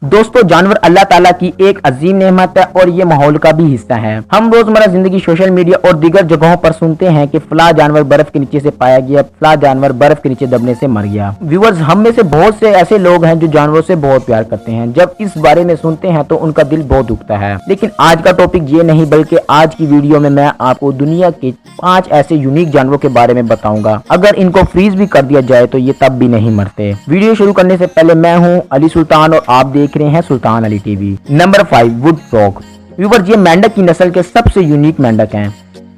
दोस्तों, जानवर अल्लाह ताला की एक अजीम नेमत है और ये माहौल का भी हिस्सा है। हम रोजमर्रा जिंदगी, सोशल मीडिया और दीगर जगहों पर सुनते हैं कि फला जानवर बर्फ के नीचे से पाया गया, फला जानवर बर्फ के नीचे दबने से मर गया। व्यूअर्स, हम में से बहुत से ऐसे लोग हैं जो जानवरों से बहुत प्यार करते हैं। जब इस बारे में सुनते हैं तो उनका दिल बहुत दुखता है। लेकिन आज का टॉपिक ये नहीं, बल्कि आज की वीडियो में मैं आपको दुनिया के 5 ऐसे यूनिक जानवरों के बारे में बताऊंगा। अगर इनको फ्रीज भी कर दिया जाए तो ये तब भी नहीं मरते। वीडियो शुरू करने से पहले, मैं हूँ अली सुल्तान और आप देख रहे हैं Sultan Ali TV. Number 5, wood frog. Viewers, ये मेंढक की नस्ल के सबसे यूनिक मेंढक हैं।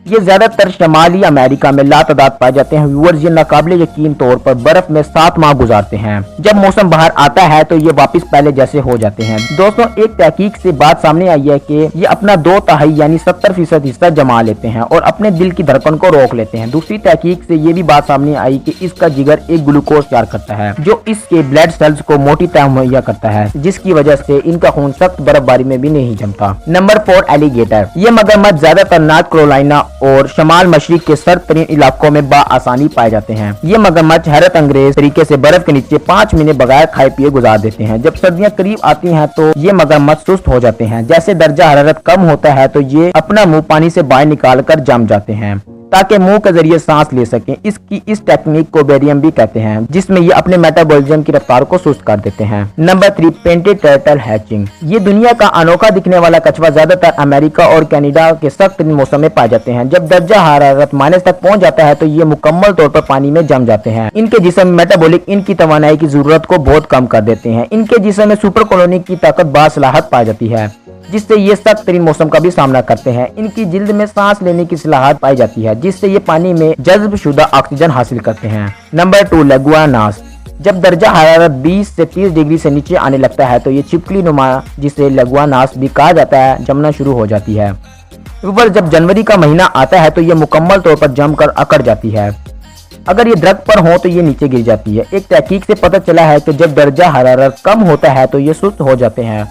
ये ज्यादातर शमाली अमेरिका में लातादाद पाए जाते हैं। व्यूअर्स, ये नाकाबिले यकीन तौर पर बर्फ में 7 माह गुजारते हैं। जब मौसम बाहर आता है तो ये वापस पहले जैसे हो जाते हैं। दोस्तों, एक तहकीक से बात सामने आई है कि ये अपना 2/3 यानी 70% हिस्सा जमा लेते हैं और अपने दिल की धड़कन को रोक लेते हैं। दूसरी तहकीक से ये भी बात सामने आई कि इसका जिगर एक ग्लूकोज तैयार करता है जो इसके ब्लड सेल्स को मोटी तरह मुहैया करता है, जिसकी वजह से इनका खून सख्त बर्फबारी में भी नहीं जमता। Number 4, alligator. ये मगरमच्छ ज्यादातर नॉर्थ कैरोलिना और शमाल मशरिक के सर्द तरीन इलाकों में बाआसानी पाए जाते हैं। ये मगरमच्छ हैरत अंग्रेज तरीके से बर्फ के नीचे 5 महीने बगैर खाए पिए गुजार देते हैं। जब सर्दियां करीब आती हैं तो ये मगरमच्छ सुस्त हो जाते हैं। जैसे दर्जा हरारत कम होता है तो ये अपना मुंह पानी से बाहर निकाल कर जम जाते हैं ताकि मुंह के जरिए सांस ले सकें। इसकी इस टेक्निक को बेरियम भी कहते हैं, जिसमें ये अपने मेटाबॉलिज्म की रफ्तार को सुस्त कर देते हैं। Number 3, painted turtle hatching. ये दुनिया का अनोखा दिखने वाला कछुआ ज्यादातर अमेरिका और कनाडा के सख्त मौसम में पाए जाते हैं। जब दर्जा हरारत माइनस तक पहुंच जाता है तो ये मुकम्मल तौर पर पानी में जम जाते हैं। इनके जिस्म में मेटाबॉलिक इनकी तवानाई की जरूरत को बहुत कम कर देते हैं। इनके जिस्म में सुपर कॉलोनी की ताकत बासलाहत पाई जाती है, जिससे ये सख्त तरीन मौसम का भी सामना करते हैं। इनकी जिल्द में सांस लेने की सलाहत पाई जाती है, जिससे ये पानी में जज्ब शुदा ऑक्सीजन हासिल करते हैं। नंबर 2, लेगुआनास। जब दर्जा हरारत 20 से 30 डिग्री से नीचे आने लगता है तो ये छिपकली नुमा, जिसे लेगुआनास भी कहा जाता है, जमना शुरू हो जाती है। ऊपर जब जनवरी का महीना आता है तो ये मुकम्मल तौर पर जमकर अकड़ जाती है। अगर ये दरख्त पर हो तो ये नीचे गिर जाती है। एक तहकीक से पता चला है कि जब दर्जा हरारत कम होता है तो ये सुस्त हो जाते हैं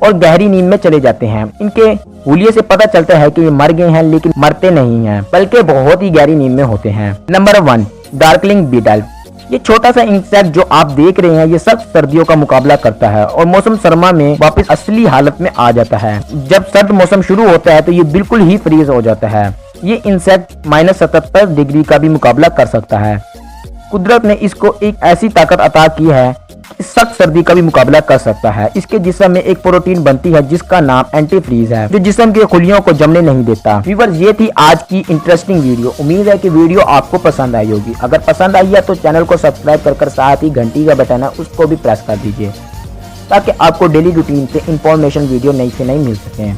और गहरी नींद में चले जाते हैं। इनके हुलिये से पता चलता है कि ये मर गए हैं, लेकिन मरते नहीं हैं, बल्कि बहुत ही गहरी नींद में होते हैं। Number 1, darkling beetle. ये छोटा सा इंसेक्ट जो आप देख रहे हैं, ये सख्त सर्दियों का मुकाबला करता है और मौसम सरमा में वापस असली हालत में आ जाता है। जब सर्द मौसम शुरू होता है तो ये बिल्कुल ही फ्रीज हो जाता है। ये इंसेक्ट -77 डिग्री का भी मुकाबला कर सकता है। कुदरत ने इसको एक ऐसी ताकत अता की है, सख्त सर्दी का भी मुकाबला कर सकता है। इसके जिस्म में एक प्रोटीन बनती है जिसका नाम एंटी फ्रीज है, जो जिस्म के खुलियों को जमने नहीं देता। व्यूअर्स, ये थी आज की इंटरेस्टिंग वीडियो। उम्मीद है कि वीडियो आपको पसंद आई होगी। अगर पसंद आई है तो चैनल को सब्सक्राइब कर साथ ही घंटी का बटन है उसको भी प्रेस कर दीजिए, ताकि आपको डेली रूटीन से इंफॉर्मेशन वीडियो नई से नई मिल सके।